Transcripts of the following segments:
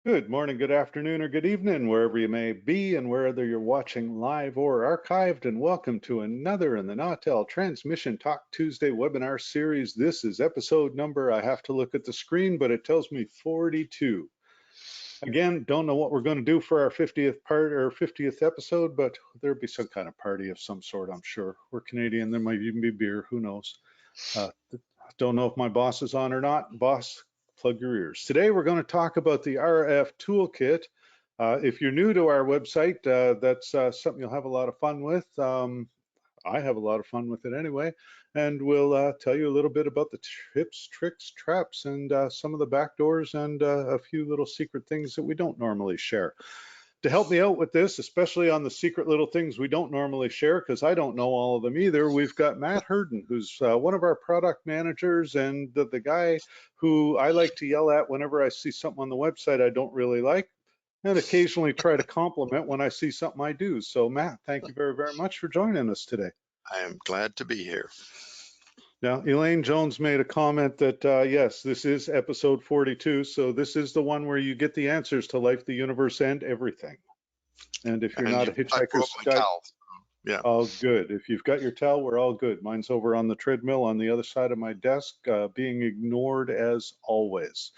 Good morning, good afternoon, or good evening, wherever you may be and whether you're watching live or archived, and welcome to another in the Nautel Transmission Talk Tuesday webinar series. This is episode number, I have to look at the screen, but it tells me 42. Again, don't know what we're going to do for our 50th part or 50th episode, but there'll be some kind of party of some sort, I'm sure. We're Canadian, there might even be beer, who knows. Don't know if my boss is on or not. Boss, plug your ears. Today we're going to talk about the RF Toolkit. If you're new to our website, that's something you'll have a lot of fun with. I have a lot of fun with it anyway, and we'll tell you a little bit about the tips, tricks, traps, and some of the backdoors and a few little secret things that we don't normally share. To help me out with this, especially on the secret little things we don't normally share, because I don't know all of them either, we've got Matt Herden, who's one of our product managers and the guy who I like to yell at whenever I see something on the website I don't really like, and occasionally try to compliment when I see something I do. So Matt, thank you very, very much for joining us today. I am glad to be here. Now, Elaine Jones made a comment that, yes, this is episode 42. So this is the one where you get the answers to life, the universe, and everything. And if you're not a Hitchhiker's Guide, yeah, all good. If you've got your towel, we're all good. Mine's over on the treadmill on the other side of my desk, being ignored as always.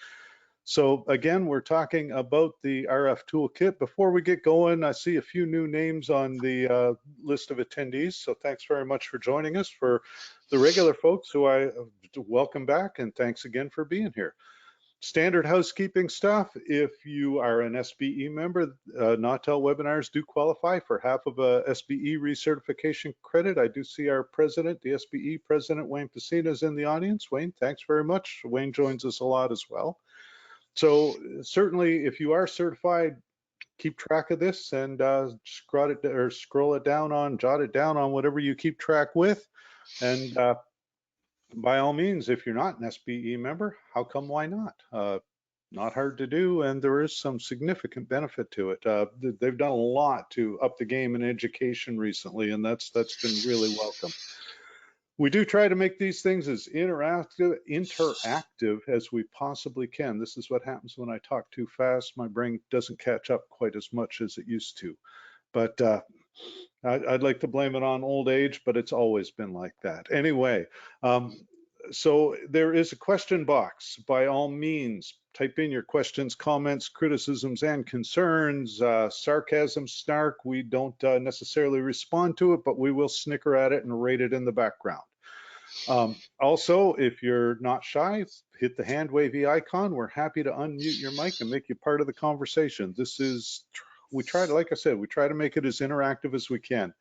So again, we're talking about the RF Toolkit. Before we get going, I see a few new names on the list of attendees. So thanks very much for joining us. For the regular folks who I welcome back, and thanks again for being here. Standard housekeeping stuff. If you are an SBE member, Nautel webinars do qualify for half of a SBE recertification credit. I do see our president, the SBE president, Wayne Pacina, is in the audience. Wayne, thanks very much. Wayne joins us a lot as well. So certainly, if you are certified, keep track of this and scroll it down on, jot it down on whatever you keep track with. And by all means, if you're not an SBE member, how come, why not? Not hard to do, and there is some significant benefit to it. They've done a lot to up the game in education recently, and that's been really welcome. We do try to make these things as interactive as we possibly can. This is what happens when I talk too fast. My brain doesn't catch up quite as much as it used to. But I'd like to blame it on old age, but it's always been like that. Anyway, so there is a question box. By all means, type in your questions, comments, criticisms, and concerns. Sarcasm, snark, we don't necessarily respond to it, but we will snicker at it and rate it in the background. Also, if you're not shy, hit the hand wavy icon. We're happy to unmute your mic and make you part of the conversation. This is, we try to, like I said, we try to make it as interactive as we can.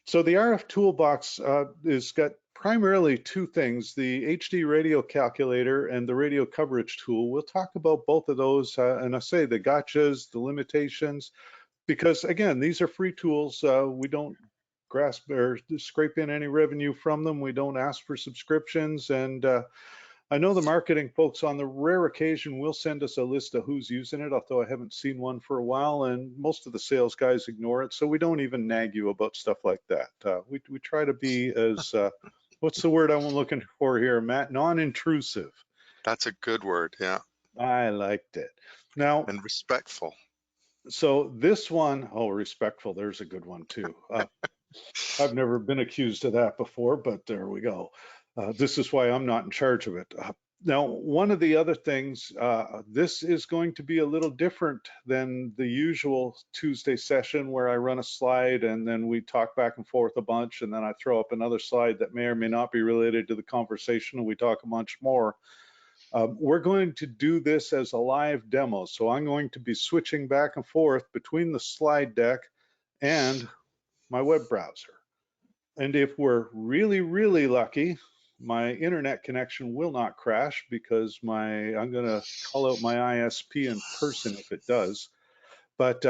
So the RF toolbox has got primarily two things, the HD radio calculator and the radio coverage tool. We'll talk about both of those, and I say the gotchas, the limitations, because again, these are free tools. We don't grasp or scrape in any revenue from them. We don't ask for subscriptions. And I know the marketing folks on the rare occasion will send us a list of who's using it, although I haven't seen one for a while, and most of the sales guys ignore it. So we don't even nag you about stuff like that. We try to be as, what's the word I'm looking for here, Matt? Non-intrusive. That's a good word, yeah. I liked it. Now, and respectful. So this one, oh, respectful, there's a good one too. I've never been accused of that before, but there we go. This is why I'm not in charge of it. Now, one of the other things, this is going to be a little different than the usual Tuesday session where I run a slide and then we talk back and forth a bunch, and then I throw up another slide that may or may not be related to the conversation, and we talk a bunch more. We're going to do this as a live demo. So I'm going to be switching back and forth between the slide deck and my web browser. And if we're really, really lucky, my internet connection will not crash because I'm going to call out my ISP in person if it does. But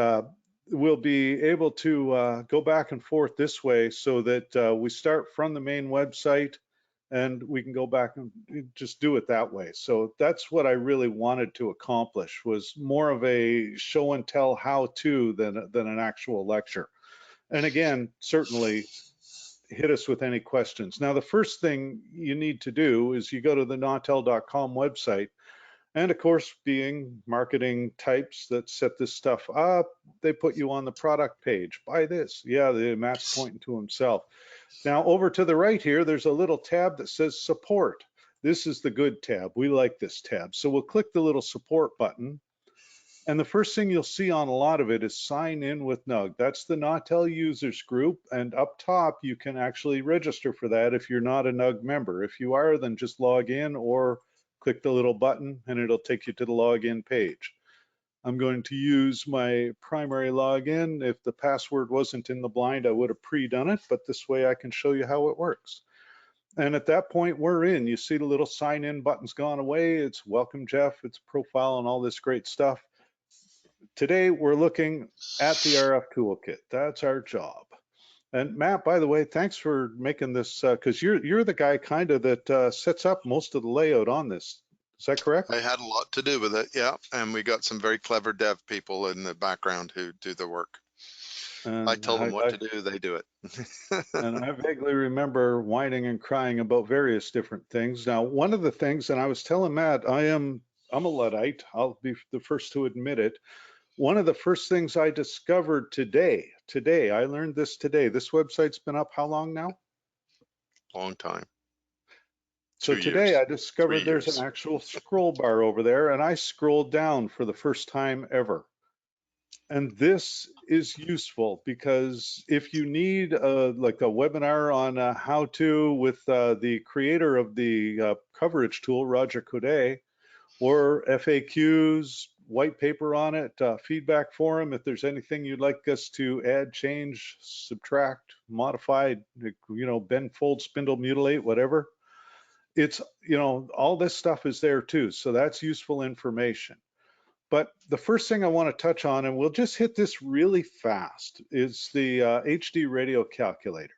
we'll be able to go back and forth this way so that we start from the main website and we can go back and just do it that way. So that's what I really wanted to accomplish, was more of a show and tell how to than an actual lecture. And again, certainly hit us with any questions. Now, the first thing you need to do is you go to the Nontell.com website, And of course, being marketing types that set this stuff up, they put you on the product page. Buy this. Yeah, Matt's pointing to himself. Now over to the right here, there's a little tab that says support. This is the good tab. We like this tab. So we'll click the little support button. And the first thing you'll see on a lot of it is sign in with NUG. That's the Nautel users group. And up top, you can actually register for that if you're not a NUG member. If you are, then just log in or click the little button and it'll take you to the login page. I'm going to use my primary login. If the password wasn't in the blind, I would have pre-done it, but this way I can show you how it works. And at that point, we're in. You see the little sign in button's gone away. It's welcome, Jeff. It's profile and all this great stuff. Today, we're looking at the RF Toolkit. That's our job. And Matt, by the way, thanks for making this, because you're the guy kind of that sets up most of the layout on this. Is that correct? I had a lot to do with it, yeah. And we got some very clever dev people in the background who do the work. And I tell them what to do, they do it. And I vaguely remember whining and crying about various different things. Now, one of the things, and I was telling Matt, I'm a Luddite. I'll be the first to admit it. One of the first things I discovered today, I learned this today. This website's been up how long now? Long time. So 2 today years. I discovered 3 there's years. an actual scroll bar over there, and I scrolled down for the first time ever. And this is useful because if you need like a webinar on how to with the creator of the coverage tool, Roger Coudet, or FAQs, white paper on it, feedback forum, if there's anything you'd like us to add, change, subtract, modify, bend, fold, spindle, mutilate, whatever, it's, all this stuff is there too. So that's useful information. But the first thing I want to touch on, and we'll just hit this really fast, is the HD radio calculator.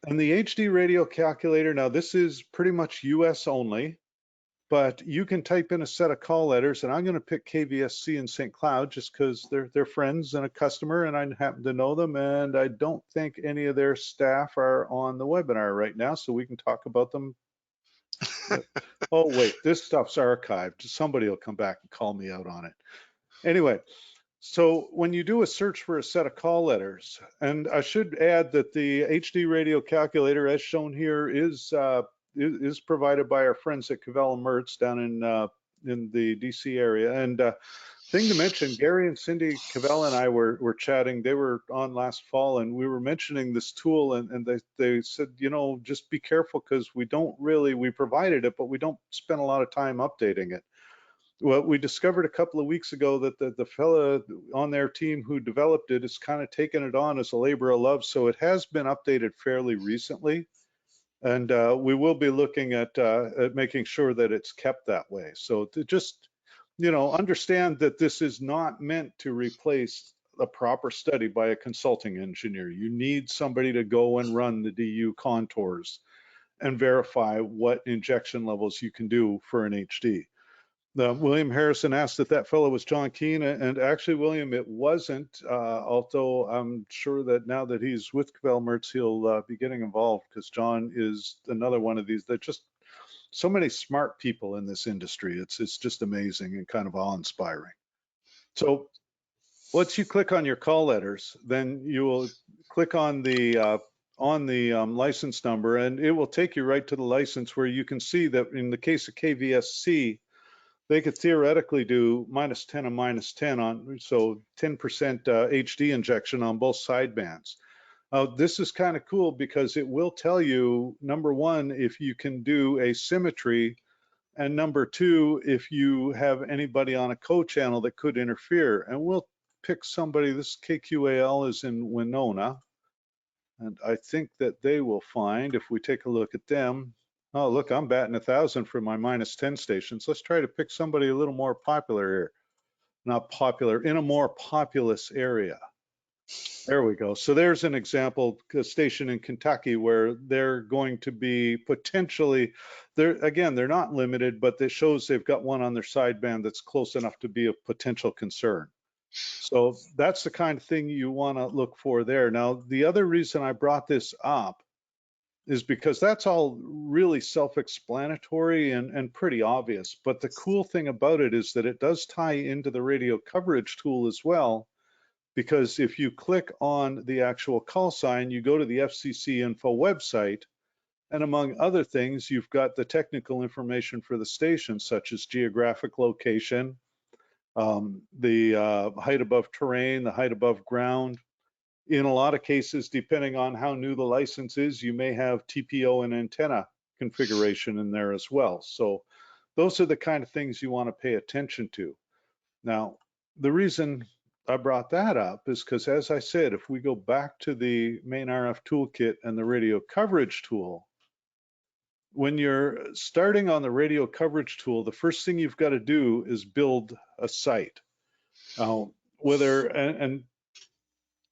And the HD radio calculator, now this is pretty much US only, but you can type in a set of call letters, and I'm going to pick KVSC in St. Cloud just because they're friends and a customer, and I happen to know them, and I don't think any of their staff are on the webinar right now, so we can talk about them. Oh, wait, this stuff's archived. Somebody will come back and call me out on it. Anyway, so when you do a search for a set of call letters, and I should add that the HD radio calculator, as shown here, is provided by our friends at Cavell and Mertz down in the DC area. And thing to mention, Gary and Cindy Cavell and I were chatting. They were on last fall, and we were mentioning this tool, and they said, just be careful because we provided it, but we don't spend a lot of time updating it. Well, we discovered a couple of weeks ago that the fella on their team who developed it is kind of taking it on as a labor of love. So it has been updated fairly recently. And we will be looking at making sure that it's kept that way. So to just, understand that this is not meant to replace a proper study by a consulting engineer. You need somebody to go and run the DU contours and verify what injection levels you can do for an HD. William Harrison asked if that fellow was John Keane, and actually, William, it wasn't, although I'm sure that now that he's with Cavell Mertz, he'll be getting involved because John is another one of these that just so many smart people in this industry. It's just amazing and kind of awe-inspiring. So once you click on your call letters, then you will click on the license number, and it will take you right to the license where you can see that in the case of KVSC, they could theoretically do -10 and -10 on, so 10% HD injection on both sidebands. This is kind of cool because it will tell you, number one, if you can do asymmetry, and number two, if you have anybody on a co-channel that could interfere. And we'll pick somebody, this KQAL is in Winona, and I think that they will find, if we take a look at them, oh, look, I'm batting 1,000 for my -10 stations. Let's try to pick somebody a little more popular here. Not popular, in a more populous area. There we go. So there's an example, a station in Kentucky where they're going to be potentially, they're not limited, but it shows they've got one on their sideband that's close enough to be a potential concern. So that's the kind of thing you want to look for there. Now, the other reason I brought this up is because that's all really self-explanatory and pretty obvious. But the cool thing about it is that it does tie into the radio coverage tool as well, because if you click on the actual call sign, you go to the FCC Info website, and among other things, you've got the technical information for the station, such as geographic location, the height above terrain, the height above ground. In a lot of cases, depending on how new the license is, you may have TPO and antenna configuration in there as well. So those are the kind of things you want to pay attention to. Now, the reason I brought that up is because, as I said, if we go back to the main RF toolkit and the radio coverage tool, when you're starting on the radio coverage tool, the first thing you've got to do is build a site.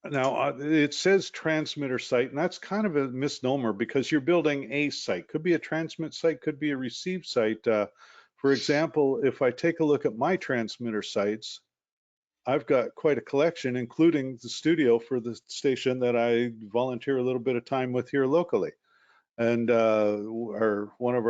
Now, it says transmitter site, and that's kind of a misnomer because you're building a site. Could be a transmit site, could be a receive site. For example, if I take a look at my transmitter sites, I've got quite a collection, including the studio for the station that I volunteer a little bit of time with here locally. And one of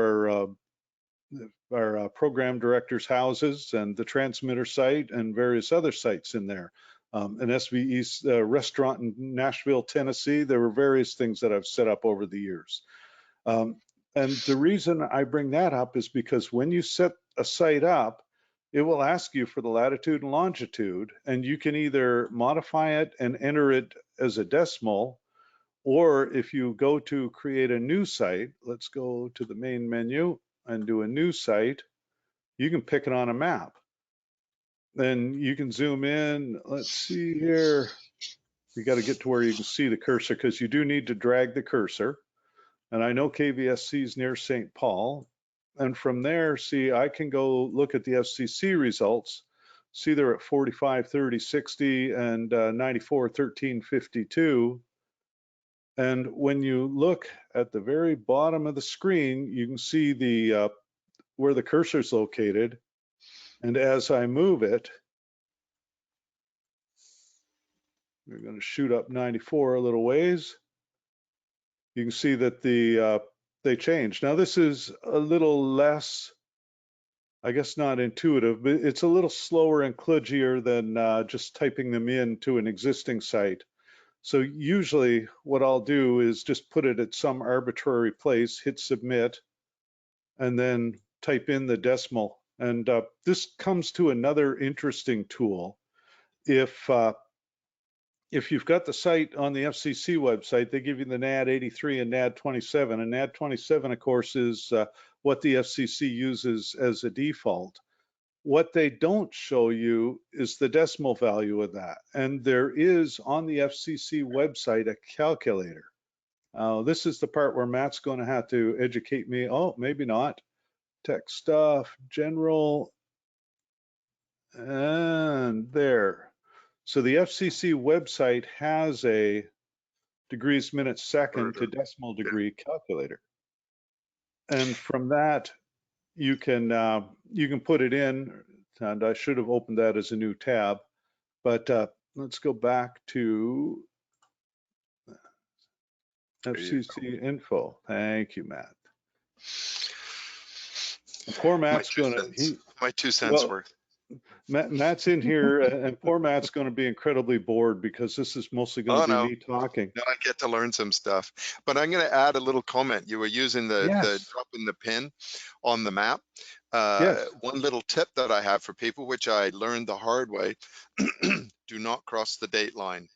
our program directors' houses and the transmitter site and various other sites in there. An SVE restaurant in Nashville, Tennessee. There were various things that I've set up over the years. And the reason I bring that up is because when you set a site up, it will ask you for the latitude and longitude, and you can either modify it and enter it as a decimal, or if you go to create a new site, let's go to the main menu and do a new site, you can pick it on a map. Then you can zoom in. Let's see here. You got to get to where you can see the cursor because you do need to drag the cursor. And I know KVSC is near St. Paul. And from there, see, I can go look at the FCC results. See, they're at 45, 30, 60, and 94, 13, 52. And when you look at the very bottom of the screen, you can see the where the cursor is located. And as I move it, we're going to shoot up 94 a little ways. You can see that they changed. Now this is a little less, I guess not intuitive, but it's a little slower and kludgier than just typing them into an existing site. So usually what I'll do is just put it at some arbitrary place, hit submit, and then type in the decimal. And this comes to another interesting tool. If you've got the site on the FCC website, they give you the NAD 83 and NAD 27. And NAD 27, of course, is what the FCC uses as a default. What they don't show you is the decimal value of that. And there is on the FCC website a calculator. This is the part where Matt's going to have to educate me. Oh, maybe not. Tech stuff, general, and there. So the FCC website has a degrees, minutes, second to decimal degree calculator. And from that, you can put it in, and I should have opened that as a new tab, but let's go back to FCC Info. Thank you, Matt. Poor Matt's my 2 cents worth. Matt's in here, and poor Matt's going to be incredibly bored because this is mostly going to be me talking. No, I get to learn some stuff, but I'm going to add a little comment. You were using the drop in the pin on the map. Yes. One little tip that I have for people, which I learned the hard way, do not cross the date line.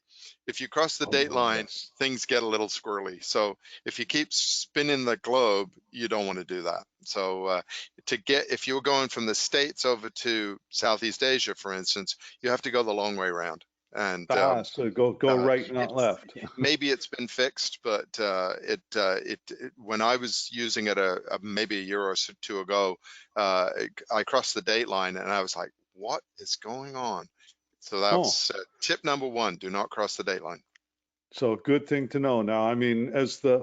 If you cross the date line, things get a little squirrely. So if you keep spinning the globe, you don't want to do that. So if you were going from the States over to Southeast Asia, for instance, you have to go the long way around. And so go right, not left. Maybe it's been fixed, but when I was using it maybe a year or two ago, I crossed the date line and I was like, what is going on? So that's tip number 1, do not cross the date line. So good thing to know. Now, I mean,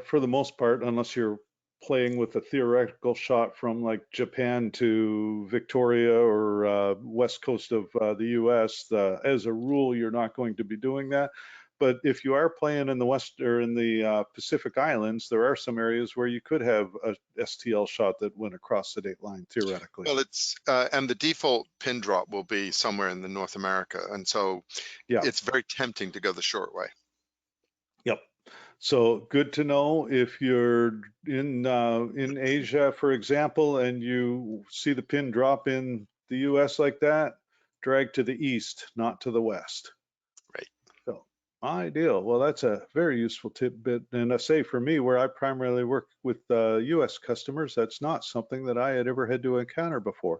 for the most part, unless you're playing with a theoretical shot from like Japan to Victoria or west coast of the US, as a rule, you're not going to be doing that. but if you are playing in the West or in the Pacific Islands, there are some areas where you could have a STL shot that went across the date line theoretically. Well, it's and the default pin drop will be somewhere in the North America, and so Yeah. it's very tempting to go the short way. Yep. So good to know if you're in Asia, for example, and you see the pin drop in the US like that, drag to the east, not to the west. Right. So ideal. Well, that's a very useful tidbit. And I say for me, where I primarily work with US customers, that's not something that I had ever had to encounter before.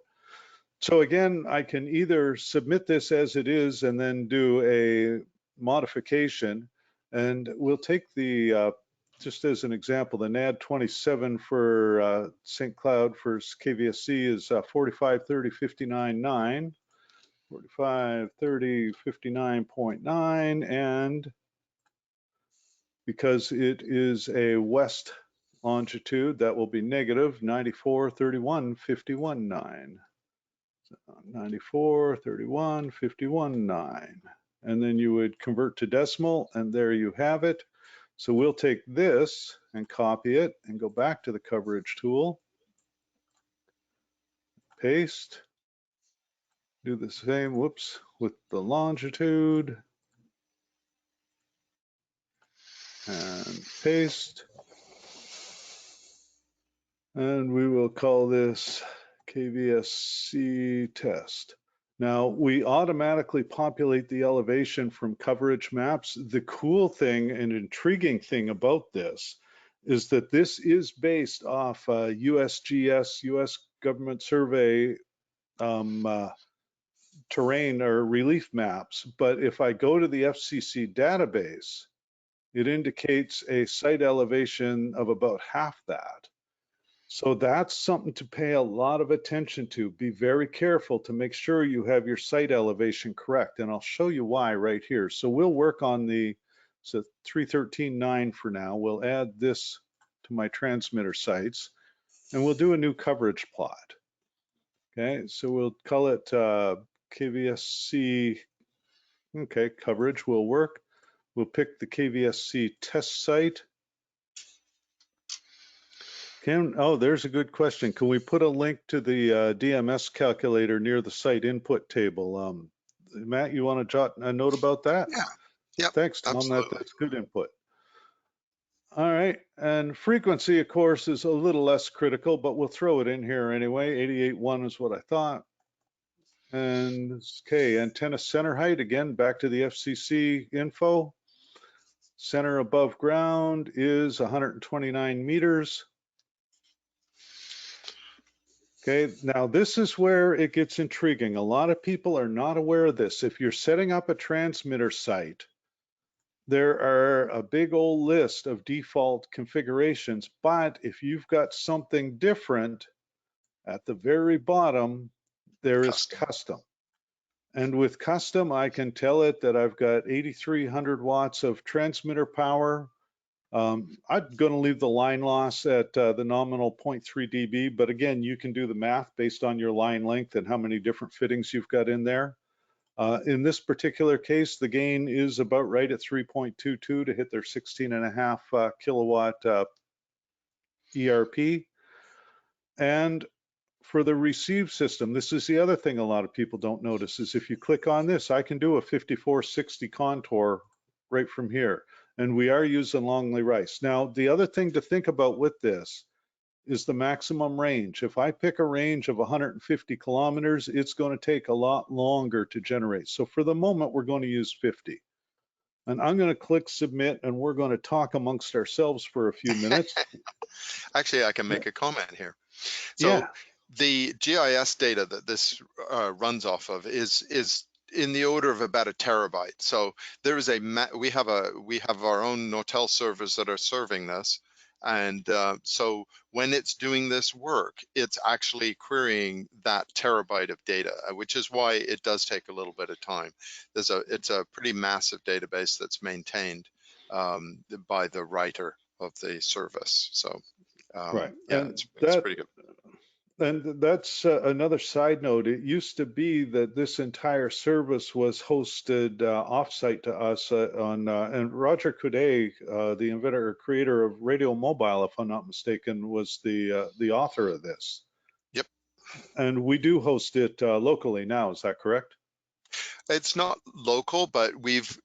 So again, I can either submit this as it is and then do a modification, and we'll take the, just as an example, the NAD 27 for St. Cloud for KVSC is 4530.59.9, 4530.59.9, and because it is a west longitude, that will be negative 9431.51.9. 94, 31, 51, 9. And then you would convert to decimal, and there you have it. So we'll take this and copy it and go back to the coverage tool. Paste. Do the same, whoops, with the longitude. And paste. And we will call this KVSC test. Now, we automatically populate the elevation from coverage maps. The cool thing and intriguing thing about this is that this is based off USGS, US Government Survey terrain or relief maps. But if I go to the FCC database, it indicates a site elevation of about half that. So that's something to pay a lot of attention to. Be very careful to make sure you have your site elevation correct. And I'll show you why right here. So we'll work on the 313.9 for now. We'll add this to my transmitter sites and we'll do a new coverage plot. Okay, so we'll call it KVSC. Okay, coverage will work. We'll pick the KVSC test site. Oh, there's a good question. Can we put a link to the DMS calculator near the site input table? Matt, you want to jot a note about that? Yeah. Yep. Thanks, Tom. Absolutely. That's good input. All right. And frequency, of course, is a little less critical, but we'll throw it in here anyway. 88.1 is what I thought. And okay, antenna center height, again, back to the FCC info. Center above ground is 129 meters. Okay, now this is where it gets intriguing. A lot of people are not aware of this. If you're setting up a transmitter site, there are a big old list of default configurations, but if you've got something different, at the very bottom, there is custom. And with custom, I can tell it that I've got 8,300 watts of transmitter power. I'm going to leave the line loss at the nominal 0.3 dB, but again, you can do the math based on your line length and how many different fittings you've got in there. In this particular case, the gain is about right at 3.22 to hit their 16.5 kilowatt ERP. And for the receive system, this is the other thing a lot of people don't notice, is if you click on this, I can do a 5460 contour right from here. And we are using Longley Rice. Now, the other thing to think about with this is the maximum range. If I pick a range of 150 kilometers, it's going to take a lot longer to generate. So for the moment, we're going to use 50. And I'm going to click submit, and we're going to talk amongst ourselves for a few minutes. Actually, I can make a comment here. So the GIS data that this runs off of is in the order of about a terabyte. So there is we have our own Nautel servers that are serving this, and so when it's doing this work, it's actually querying that terabyte of data, which is why it does take a little bit of time. It's a pretty massive database that's maintained by the writer of the service. So right, yeah, and it's pretty good. And that's another side note. It used to be that this entire service was hosted offsite to us and Roger Coudet, the inventor or creator of Radio Mobile, if I'm not mistaken, was the author of this. Yep. And we do host it locally now. Is that correct? It's not local, but we've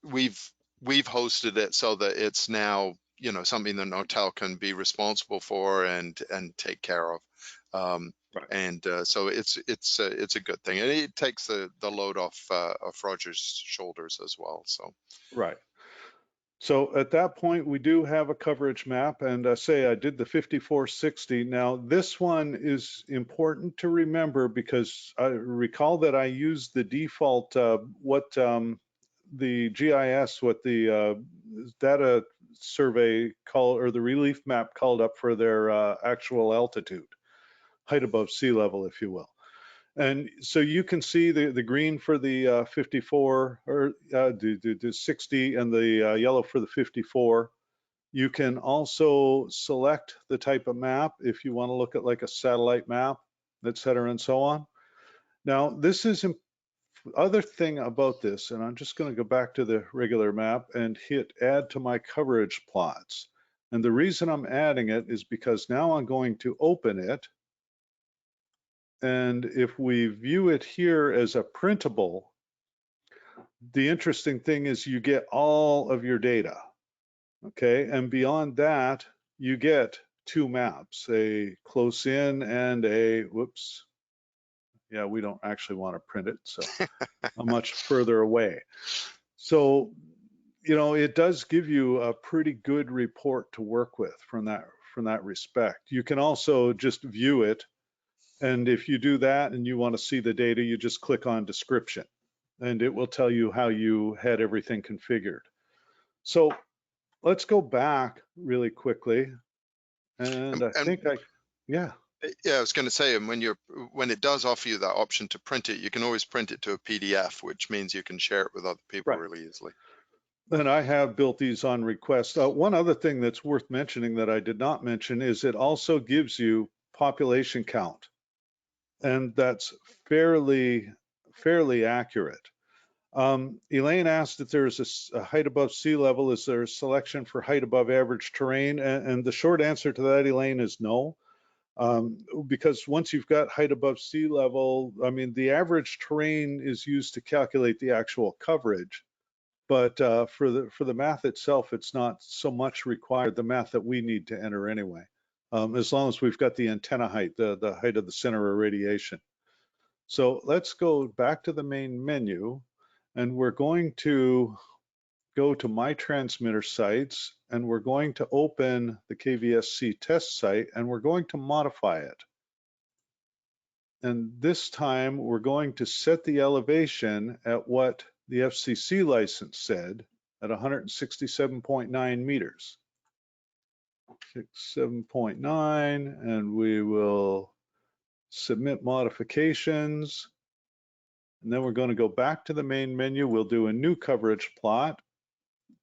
hosted it so that it's now, you know, something that Nautel can be responsible for and take care of. Right. And so it's a good thing, and it takes the load off Roger's shoulders as well. So Right. So at that point, we do have a coverage map, and say I did the 5460. Now, this one is important to remember because I recall that I used the default, the GIS, what the data survey called, or the relief map called up for their actual altitude, height above sea level, if you will. And so you can see the green for the 54 or the 60 and the yellow for the 54. You can also select the type of map if you want to look at like a satellite map, et cetera, and so on. Now, this is other thing about this, and I'm just going to go back to the regular map and hit add to my coverage plots. And the reason I'm adding it is because now I'm going to open it. And if we view it here as a printable, the interesting thing is you get all of your data, okay? And beyond that, you get two maps, a close in and a, whoops. Yeah, we don't actually want to print it, so I'm much further away. So, you know, it does give you a pretty good report to work with from that respect. You can also just view it. And if you do that and you want to see the data, you just click on description and it will tell you how you had everything configured. So let's go back really quickly. And I think yeah. Yeah, I was going to say, and when it does offer you that option to print it, you can always print it to a PDF, which means you can share it with other people Right. really easily. And I have built these on request. One other thing that's worth mentioning that I did not mention is it also gives you population count. And that's fairly accurate. Elaine asked if there's a height above sea level. Is there a selection for height above average terrain? And the short answer to that, Elaine, is no. Because once you've got height above sea level, I mean, the average terrain is used to calculate the actual coverage. But for the math itself, it's not so much required, the math that we need to enter anyway, as long as we've got the antenna height, the height of the center of radiation. So let's go back to the main menu, and we're going to go to My Transmitter Sites, and we're going to open the KVSC test site, and we're going to modify it. And this time, we're going to set the elevation at what the FCC license said, at 167.9 meters. 7.9, and we will submit modifications. And then we're going to go back to the main menu. We'll do a new coverage plot,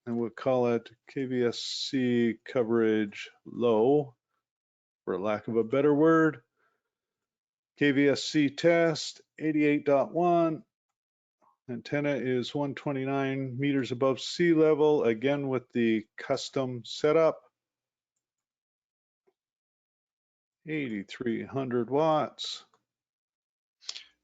and we'll call it KVSC coverage low, for lack of a better word. KVSC test 88.1. Antenna is 129 meters above sea level, again with the custom setup. 8,300 watts.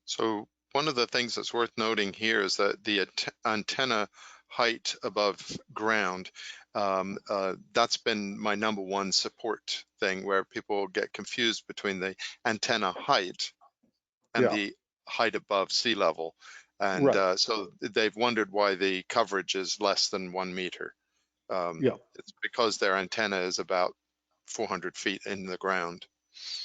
So one of the things that's worth noting here is that the antenna height above ground, that's been my #1 support thing, where people get confused between the antenna height and the height above sea level. And so they've wondered why the coverage is less than 1 meter. It's because their antenna is about 400 feet in the ground.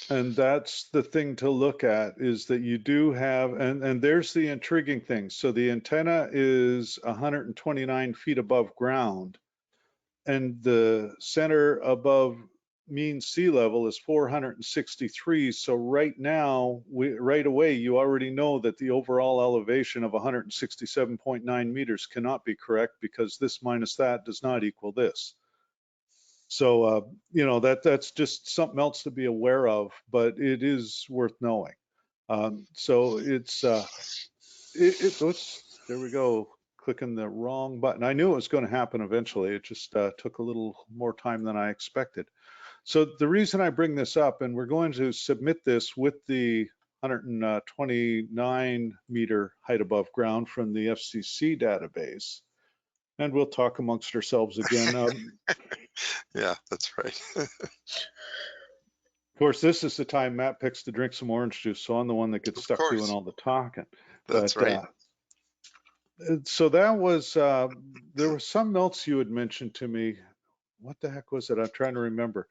And that's the thing to look at, is that you do have, and there's the intriguing thing. So the antenna is 129 feet above ground, and the center above mean sea level is 463. So right now, right away, you already know that the overall elevation of 167.9 meters cannot be correct, because this minus that does not equal this. So, you know, that's just something else to be aware of, but it is worth knowing. So oops, there we go, clicking the wrong button. I knew it was going to happen eventually. It just took a little more time than I expected. So the reason I bring this up, and we're going to submit this with the 129 meter height above ground from the FCC database, and we'll talk amongst ourselves again. Yeah, that's right. Of course, this is the time Matt picks to drink some orange juice, so I'm the one that gets Of stuck doing course, all the talking. that's But right. so that was, there was some else you had mentioned to me. What the heck was it? I'm trying to remember.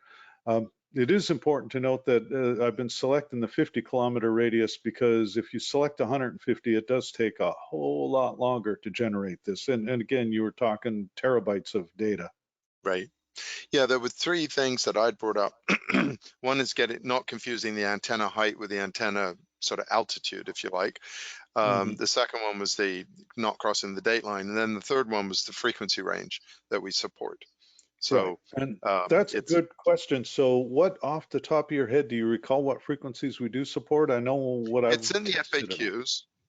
It is important to note that I've been selecting the 50-kilometer radius because if you select 150, it does take a whole lot longer to generate this. And again, you were talking terabytes of data. Right. Yeah, there were three things that I'd brought up. One is not confusing the antenna height with the antenna sort of altitude, if you like. The second one was the not crossing the dateline. And then the third one was the frequency range that we support. Right. So And that's a good question. So what, off the top of your head, do you recall what frequencies we do support? I know what I've it's in the tested it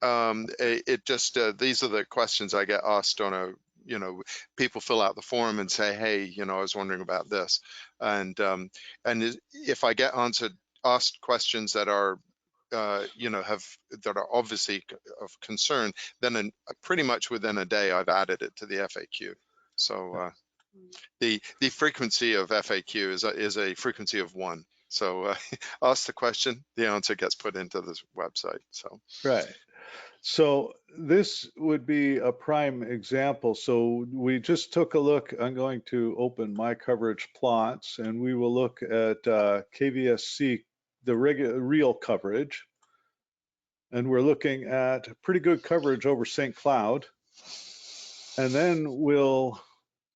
on. FAQs. It just, these are the questions I get asked on a, you know, people fill out the form and say, hey, you know, I was wondering about this. And if I get asked questions that are, you know, that are obviously of concern, then pretty much within a day, I've added it to the FAQ. So the frequency of FAQ is a frequency of 1. So ask the question, the answer gets put into this website. So Right. So this would be a prime example. So we just took a look. I'm going to open my coverage plots, and we will look at KVSC, the real coverage. And we're looking at pretty good coverage over St. Cloud. And then we'll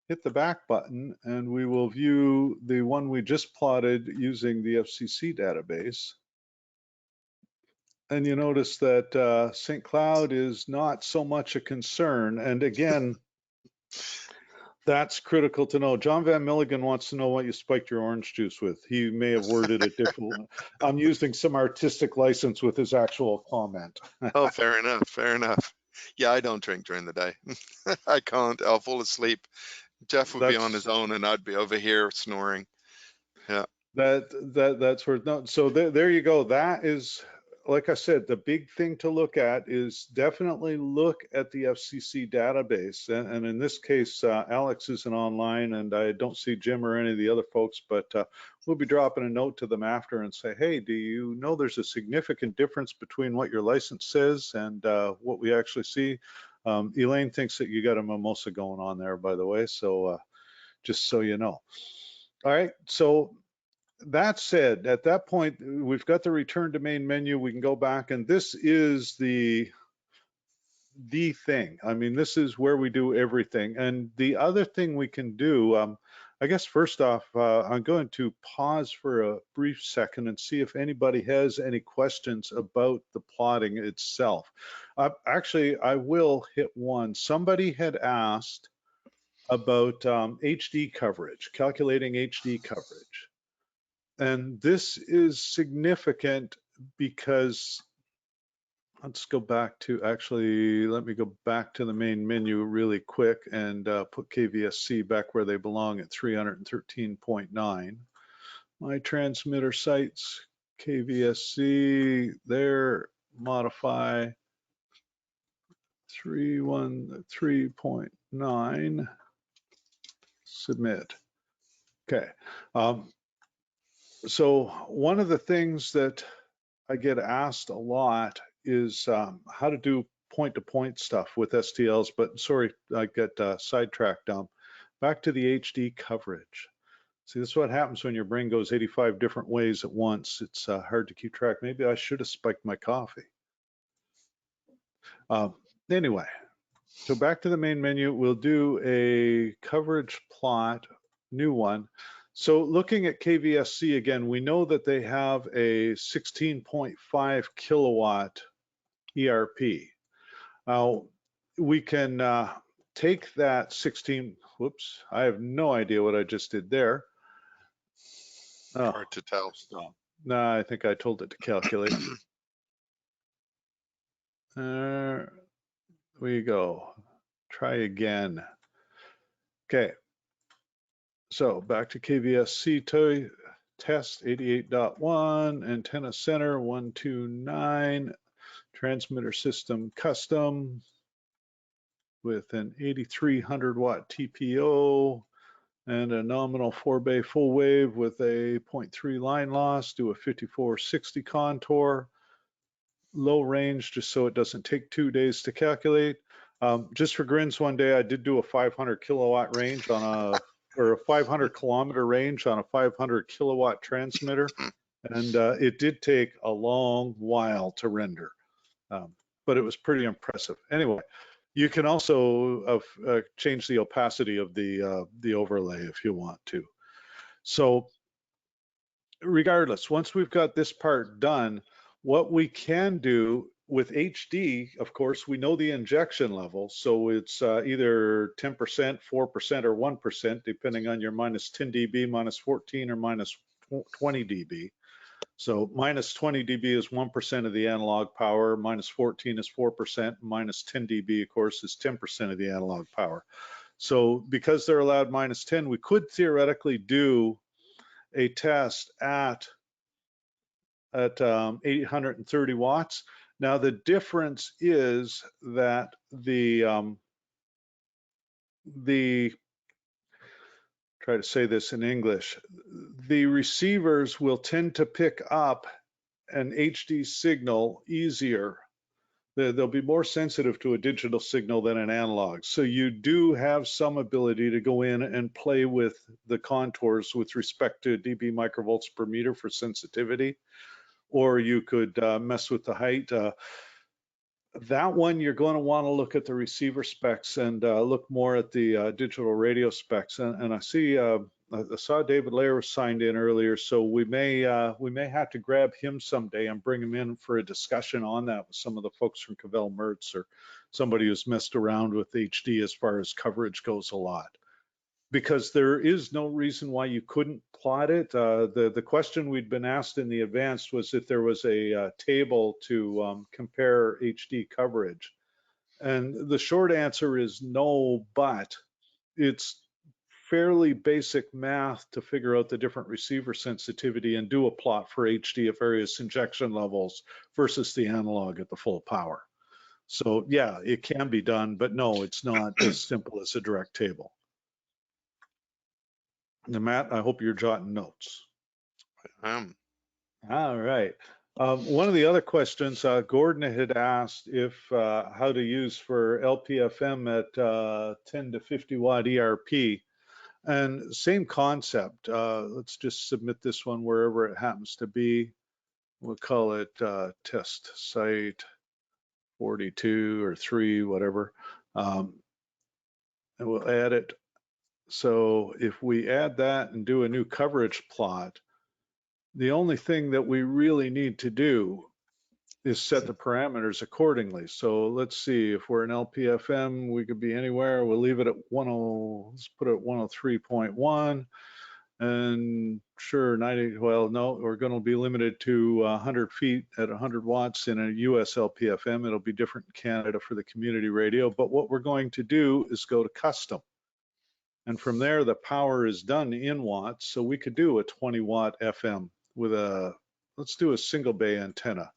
hit the back button, and we will view the one we just plotted using the FCC database. And you notice that St. Cloud is not so much a concern. And again, that's critical to know. John Van Milligan wants to know what you spiked your orange juice with. He may have worded it differently. I'm using some artistic license with his actual comment. oh, fair enough, fair enough. Yeah, I don't drink during the day. I can't. I'll fall asleep. Jeff would be on his own, and I'd be over here snoring. Yeah. That's worth noting. So there you go. That is, like I said, the big thing to look at is definitely look at the FCC database. And in this case, Alex isn't online, and I don't see Jim or any of the other folks, but we'll be dropping a note to them after and say, hey, do you know there's a significant difference between what your license says and what we actually see? Elaine thinks that you got a mimosa going on there, by the way, so just so you know. All right, so that said, at that point, we've got the return to main menu. We can go back, and this is the thing. I mean, this is where we do everything. And the other thing we can do, I guess first off, I'm going to pause for a brief second and see if anybody has any questions about the plotting itself. Actually, I will hit one. Somebody had asked about HD coverage, calculating HD coverage. And this is significant because let's go back to, actually, let me go back to the main menu really quick and put KVSC back where they belong at 313.9. My transmitter sites, KVSC, there, modify 313.9, submit. Okay. So one of the things that I get asked a lot is how to do point-to-point stuff with STLs, but sorry, I got sidetracked. Back to the HD coverage. See, this is what happens when your brain goes 85 different ways at once. It's hard to keep track. Maybe I should have spiked my coffee. Anyway, so back to the main menu, we'll do a coverage plot, new one. So looking at KVSC again, we know that they have a 16.5 kilowatt ERP. Now we can take that 16, whoops, I have no idea what I just did there. Oh, hard to tell. stop. No, I think I told it to calculate. There we go. Try again. Okay. So back to KVSC test 88.1, antenna center 129, transmitter system custom with an 8300 watt TPO and a nominal 4-bay full wave with a 0.3 line loss, do a 5460 contour, low range just so it doesn't take 2 days to calculate. Just for grins, one day I did do a 500 kilowatt range on a 500 kilometer range on a 500 kilowatt transmitter, and it did take a long while to render, but it was pretty impressive. Anyway, you can also change the opacity of the overlay if you want to. So regardless, once we've got this part done, what we can do with HD, of course, we know the injection level. So it's either 10%, 4%, or 1%, depending on your minus 10 dB, minus 14, or minus 20 dB. So minus 20 dB is 1% of the analog power, minus 14 is 4%, minus 10 dB, of course, is 10% of the analog power. So because they're allowed minus 10, we could theoretically do a test at 830 watts. Now the difference is that try to say this in English, the receivers will tend to pick up an HD signal easier. They'll be more sensitive to a digital signal than an analog. So you do have some ability to go in and play with the contours with respect to dB microvolts per meter for sensitivity, or you could mess with the height. That one, you're going to want to look at the receiver specs and look more at the digital radio specs. And I see, I saw David Lair was signed in earlier, so we may have to grab him someday and bring him in for a discussion on that with some of the folks from Cavell Mertz or somebody who's messed around with HD as far as coverage goes a lot. Because there is no reason why you couldn't plot it. The question we'd been asked in the advanced was if there was a table to compare HD coverage. And the short answer is no, but it's fairly basic math to figure out the different receiver sensitivity and do a plot for HD at various injection levels versus the analog at the full power. So yeah, it can be done, but no, it's not as simple as a direct table. Now, Matt, I hope you're jotting notes. All right. One of the other questions, Gordon had asked if how to use for LPFM at 10 to 50 watt ERP. And same concept. Let's just submit this one wherever it happens to be. We'll call it test site 42 or 3, whatever. And we'll add it. So if we add that and do a new coverage plot, the only thing that we really need to do is set the parameters accordingly. So let's see, if we're an LPFM, we could be anywhere. We'll leave it at let's put it at 103.1. And sure, 90, well, no, we're going to be limited to 100 feet at 100 watts in a US LPFM. It'll be different in Canada for the community radio. But what we're going to do is go to custom. And from there, the power is done in watts. So we could do a 20 watt FM with let's do a single bay antenna.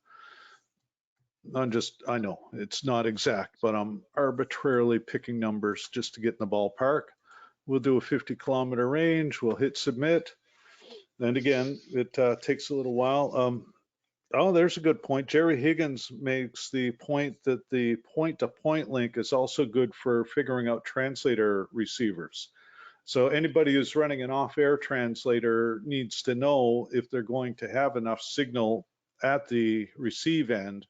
I know it's not exact, but I'm arbitrarily picking numbers just to get in the ballpark. We'll do a 50 kilometer range. We'll hit submit. And again, it takes a little while. Oh, there's a good point. Jerry Higgins makes the point that the point-to-point link is also good for figuring out translator receivers. So anybody who's running an off-air translator needs to know if they're going to have enough signal at the receive end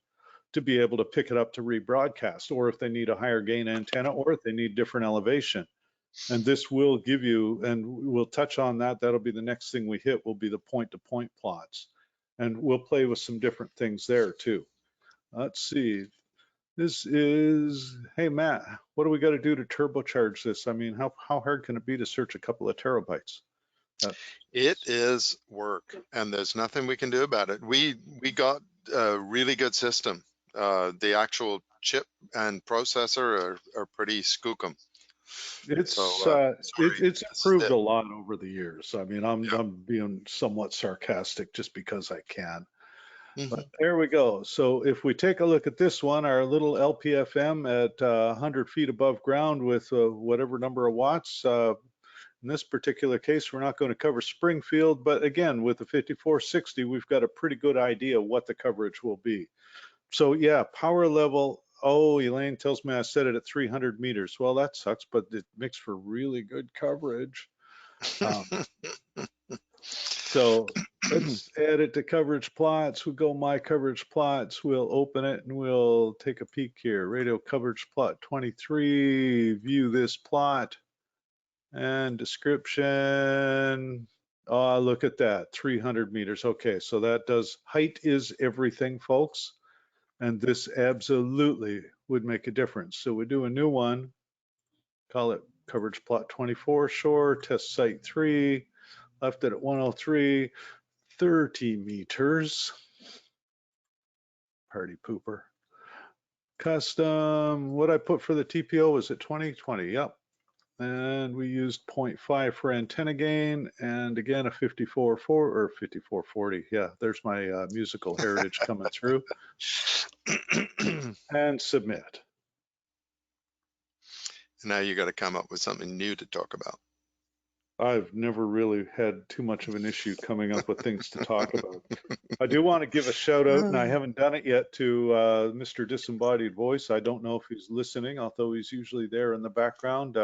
to be able to pick it up to rebroadcast, or if they need a higher gain antenna, or if they need different elevation. And this will give you, and we'll touch on that. That'll be the next thing we hit, will be the point-to-point plots. And we'll play with some different things there too. Let's see. This is, hey Matt, what do we got to do to turbocharge this? I mean, how hard can it be to search a couple of terabytes? It is work, and there's nothing we can do about it. We got a really good system. The actual chip and processor are pretty skookum. It's So sorry, it's this is improved it. a lot over the years. I mean, Yeah. I'm being somewhat sarcastic just because I can. Hmm. But there we go. So if we take a look at this one, our little LPFM at 100 feet above ground with whatever number of watts. In this particular case, we're not going to cover Springfield, but again, with the 5460, we've got a pretty good idea what the coverage will be. So yeah, power level. Oh, Elaine tells me I set it at 300 meters. Well, that sucks, but it makes for really good coverage. Um, so let's add it to coverage plots. We'll go my coverage plots. We'll open it and we'll take a peek here. Radio coverage plot 23. View this plot and description. Oh, look at that, 300 meters. Okay, so that does, height is everything, folks. And this absolutely would make a difference. So we do a new one, call it coverage plot 24, shore, test site 3, left it at 103, 30 meters. Party pooper. Custom, what I put for the TPO was at 2020, yep. And we used 0.5 for antenna gain, and again a 54.4 or 5440. Yeah, there's my musical heritage coming through. And submit. Now you got to come up with something new to talk about. I've never really had too much of an issue coming up with things to talk about. I do want to give a shout out, and I haven't done it yet, to Mr. Disembodied Voice. I don't know if he's listening, although he's usually there in the background.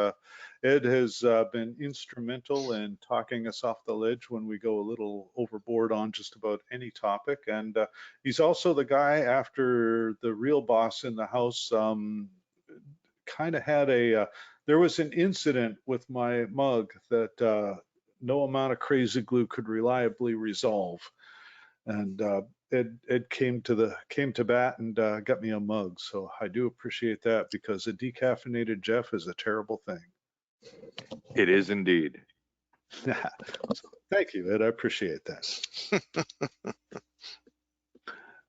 Ed has been instrumental in talking us off the ledge when we go a little overboard on just about any topic. And he's also the guy after the real boss in the house kind of had there was an incident with my mug that no amount of crazy glue could reliably resolve. And Ed came to bat and got me a mug. So I do appreciate that, because a decaffeinated Jeff is a terrible thing. It is indeed. So, thank you, Ed. I appreciate that.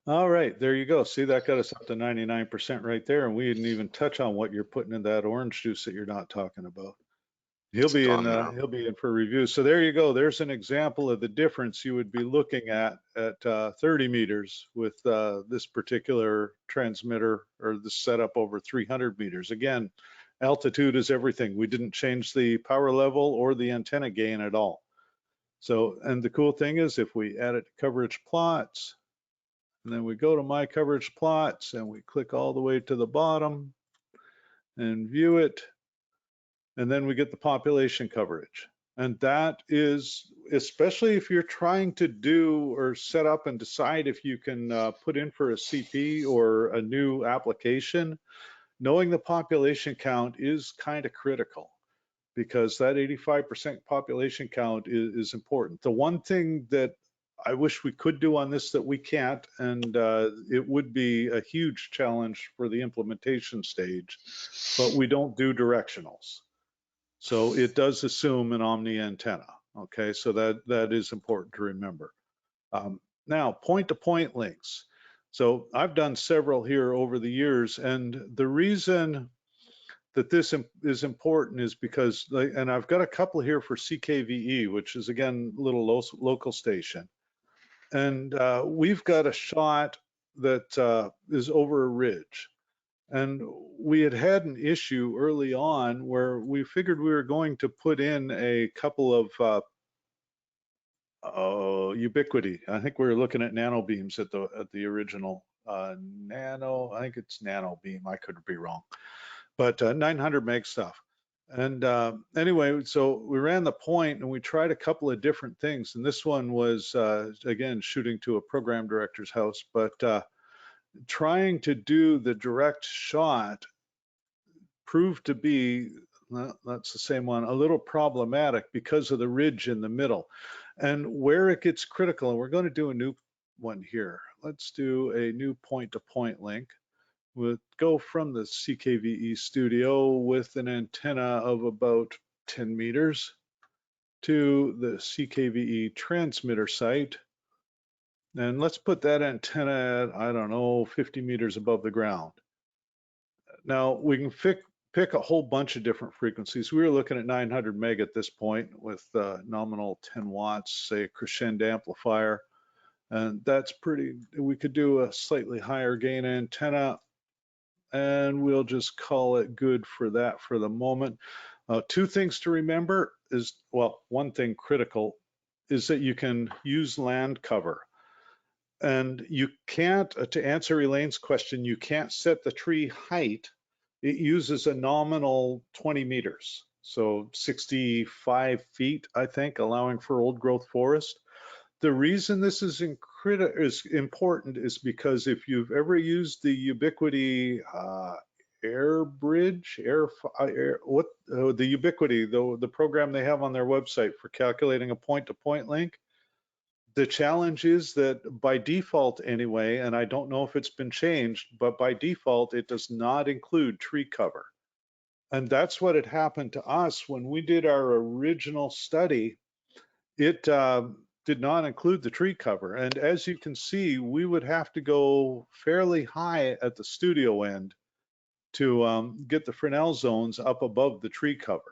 All right, there you go. See, that got us up to 99% right there, and we didn't even touch on what you're putting in that orange juice that you're not talking about. He'll be in for review. So there you go. There's an example of the difference you would be looking at 30 meters with this particular transmitter, or the setup over 300 meters. Again, altitude is everything. We didn't change the power level or the antenna gain at all. So, and the cool thing is, if we add it to coverage plots, and then we go to my coverage plots and we click all the way to the bottom and view it, and then we get the population coverage. And that is, especially if you're trying to do or set up and decide if you can put in for a CP or a new application, knowing the population count is kind of critical, because that 85% population count is important. The one thing that I wish we could do on this that we can't, and it would be a huge challenge for the implementation stage, but we don't do directionals. So it does assume an omni antenna. Okay, so that is important to remember. Now, point-to-point links. So I've done several here over the years, and the reason that this is important is because, and I've got a couple here for CKVE, which is again a little local station. And we've got a shot that is over a ridge. And we had an issue early on where we figured we were going to put in a couple of ubiquity. I think we were looking at nano beams at the original nano. I think it's nano beam. I could be wrong, but 900 meg stuff. And anyway, so we ran the point and we tried a couple of different things. And this one was, again, shooting to a program director's house, but trying to do the direct shot proved to be, well, that's the same one, a little problematic because of the ridge in the middle. And where it gets critical, and we're going to do a new one here. Let's do a new point-to-point link. We'll go from the CKVE studio with an antenna of about 10 meters. to the CKVE transmitter site. And let's put that antenna at, I don't know, 50 meters above the ground. Now we can pick a whole bunch of different frequencies. We were looking at 900 meg at this point with nominal 10 watts, say a crescendo amplifier. And that's pretty, we could do a slightly higher gain antenna, and we'll just call it good for that for the moment. Two things to remember is, well, one thing critical is that you can use land cover. And you can't, to answer Elaine's question, you can't set the tree height. It uses a nominal 20 meters, so 65 feet, I think, allowing for old growth forest. The reason this is important is because if you've ever used the Ubiquity Air Bridge, the Ubiquity, the program they have on their website for calculating a point-to-point link, the challenge is that by default anyway, and I don't know if it's been changed, but by default, it does not include tree cover. And that's what had happened to us when we did our original study. It did not include the tree cover. And as you can see, we would have to go fairly high at the studio end to get the Fresnel zones up above the tree cover.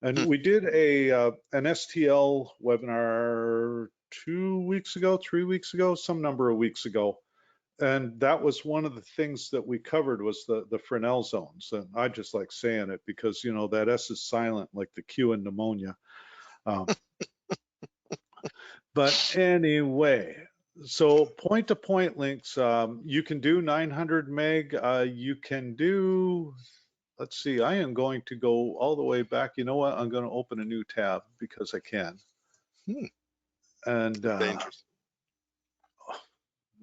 And we did an STL webinar 2 weeks ago, 3 weeks ago, some number of weeks ago. And that was one of the things that we covered was the Fresnel zones. And I just like saying it because, you know, that S is silent like the Q in pneumonia. But anyway, so point-to-point links, you can do 900 meg. You can do, let's see, I am going to go all the way back. You know what? I'm going to open a new tab because I can. And Dangerous.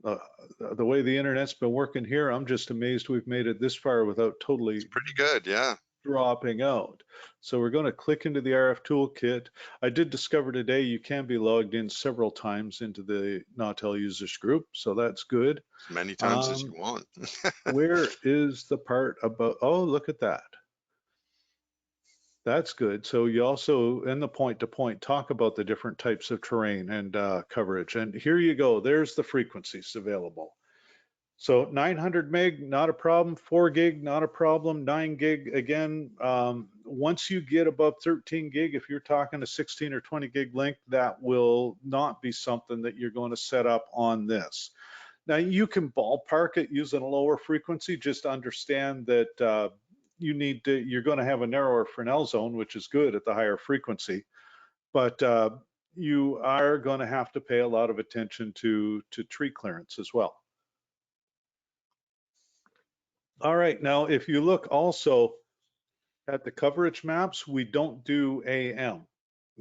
The way the internet's been working here, I'm just amazed we've made it this far without totally It's pretty good, yeah. Dropping out. So we're going to click into the RF Toolkit. I did discover today you can be logged in several times into the Nautel users group, so that's good. As many times as you want. Where is the part about, oh, look at that. That's good. So you also, in the point-to-point, talk about the different types of terrain and coverage. And here you go. There's the frequencies available. So 900 meg, not a problem. 4 gig, not a problem. 9 gig, again, once you get above 13 gig, if you're talking a 16 or 20 gig link, that will not be something that you're going to set up on this. Now you can ballpark it using a lower frequency. Just understand that you're going to have a narrower Fresnel zone, which is good at the higher frequency, but you are going to have to pay a lot of attention to tree clearance as well. All right, now if you look also at the coverage maps, we don't do AM,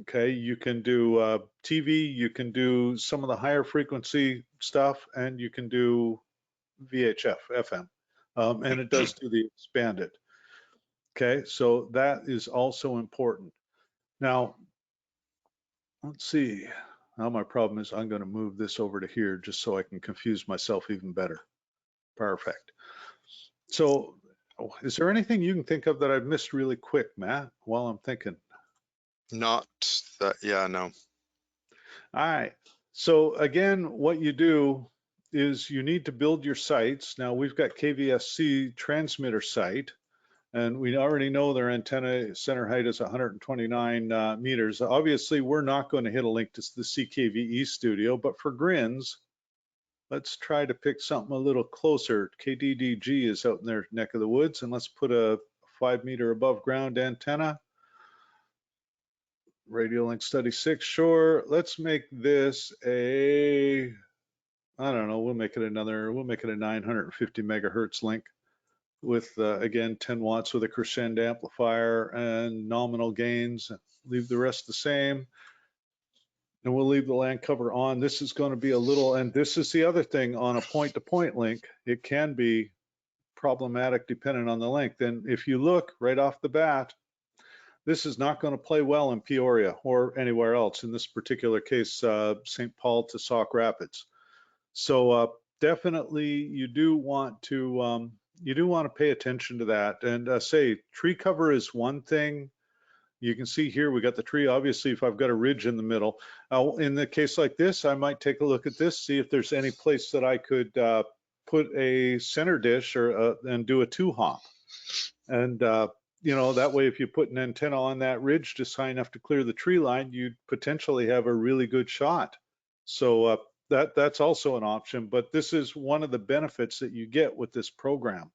okay? You can do TV, you can do some of the higher frequency stuff, and you can do VHF, FM, and it does do the expanded. Okay, so that is also important. Now, let's see. Now my problem is I'm going to move this over to here just so I can confuse myself even better. Perfect. So is there anything you can think of that I've missed really quick, Matt, while I'm thinking? Not that, yeah, no. All right. So again, what you do is you need to build your sites. Now we've got KVSC transmitter site, and we already know their antenna center height is 129 meters. Obviously, we're not going to hit a link to the CKVE studio, but for grins, let's try to pick something a little closer. KDDG is out in their neck of the woods, and let's put a 5 meter above ground antenna. Radio link study 6, sure. Let's make this a, I don't know, we'll make it a 950 megahertz link with, again, 10 watts with a crescendo amplifier and nominal gains. Leave the rest the same. And we'll leave the land cover on. This is going to be a little, and this is the other thing on a point-to-point link, it can be problematic depending on the length. And if you look right off the bat, this is not going to play well in Peoria or anywhere else. In this particular case, St. Paul to Sauk Rapids. So definitely you do want to pay attention to that. And say tree cover is one thing. You can see here we got the tree. Obviously, if I've got a ridge in the middle, in the case like this, I might take a look at this, see if there's any place that I could put a center dish or and do a 2-hop. And you know, that way, if you put an antenna on that ridge just high enough to clear the tree line, you'd potentially have a really good shot. So that's also an option. But this is one of the benefits that you get with this program.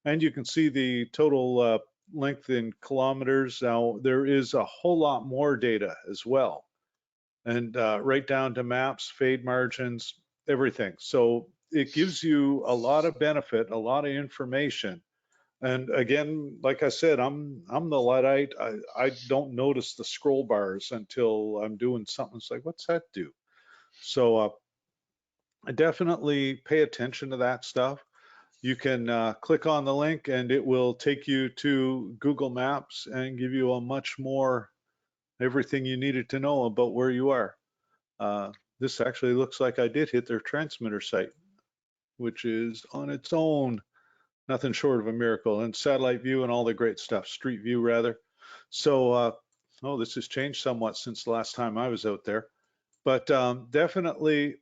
And you can see the total length in kilometers. Now, there is a whole lot more data as well. And right down to maps, fade margins, everything. So it gives you a lot of benefit, a lot of information. And again, like I said, I'm the Luddite. I don't notice the scroll bars until I'm doing something. It's like, what's that do? So I definitely pay attention to that stuff. You can click on the link and it will take you to Google Maps and give you a much more everything you needed to know about where you are. This actually looks like I did hit their transmitter site, which is on its own nothing short of a miracle, and satellite view and all the great stuff, street view rather. So, oh, this has changed somewhat since the last time I was out there, but definitely,